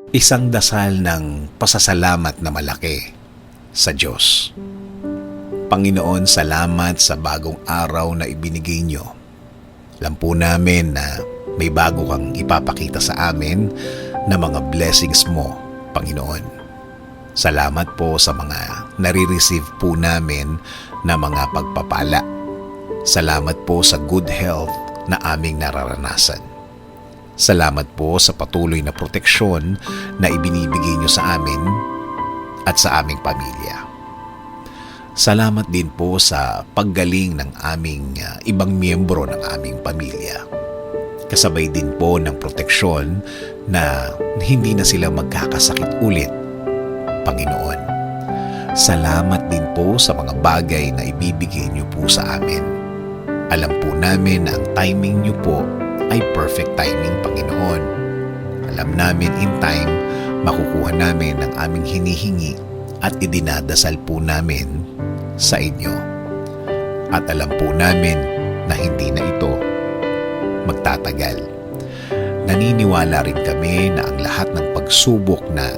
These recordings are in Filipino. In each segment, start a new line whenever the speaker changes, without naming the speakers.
Isang dasal ng pasasalamat na malaki sa Diyos. Panginoon, salamat sa bagong araw na ibinigay niyo. Alam po namin na may bago kang ipapakita sa amin na mga blessings mo, Panginoon. Salamat po sa mga nare-receive po namin na mga pagpapala. Salamat po sa good health na aming nararanasan. Salamat po sa patuloy na proteksyon na ibinibigay niyo sa amin at sa aming pamilya. Salamat din po sa paggaling ng aming ibang miyembro ng aming pamilya. Kasabay din po ng proteksyon na hindi na sila magkakasakit ulit, Panginoon. Salamat din po sa mga bagay na ibibigay niyo po sa amin. Alam po namin na ang timing niyo po ay perfect timing, Panginoon. Alam namin in time, makukuha namin ang aming hinihingi at idinadasal po namin sa inyo. At alam po namin na hindi na ito magtatagal. Naniniwala rin kami na ang lahat ng pagsubok na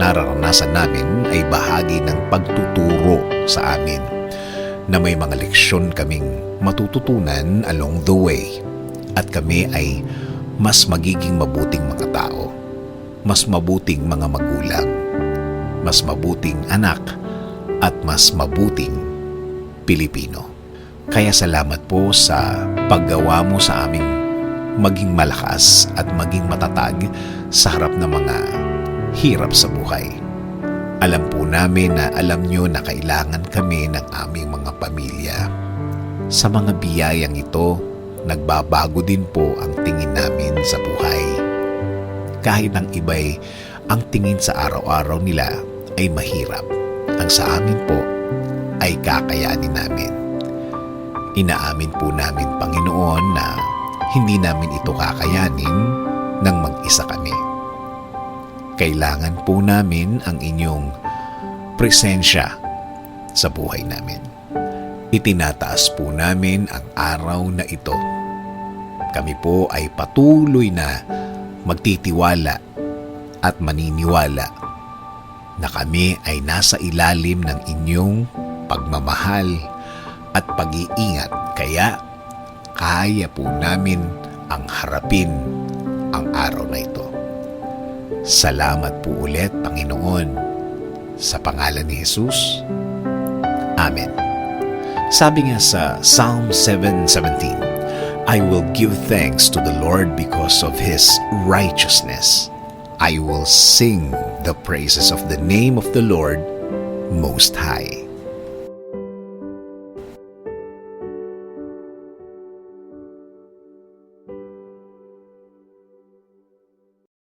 nararanasan namin ay bahagi ng pagtuturo sa amin, na may mga leksyon kaming matututunan along the way, at kami ay mas magiging mabuting mga tao, mas mabuting mga magulang, mas mabuting anak, at mas mabuting Pilipino. Kaya salamat po sa paggawa mo sa aming maging malakas at maging matatag sa harap ng mga hirap sa buhay. Alam po namin na alam nyo na kailangan kami ng aming mga pamilya. Sa mga biyayang ito, nagbabago din po ang tingin namin sa buhay. Kahit ang iba'y ang tingin sa araw-araw nila ay mahirap, ang sa amin po ay kakayanin namin. Inaamin po namin, Panginoon, na hindi namin ito kakayanin nang mag-isa kami. Kailangan po namin ang inyong presensya sa buhay namin. Itinataas po namin ang araw na ito. Kami po ay patuloy na magtitiwala at maniniwala na kami ay nasa ilalim ng inyong pagmamahal at pag-iingat, kaya kaya po namin ang harapin ang araw na ito. Salamat po ulit, Panginoon, sa pangalan ni Jesus. Amen. Sabi nga sa Psalm 7:17, I will give thanks to the Lord because of His righteousness. I will sing the praises of the name of the Lord Most High.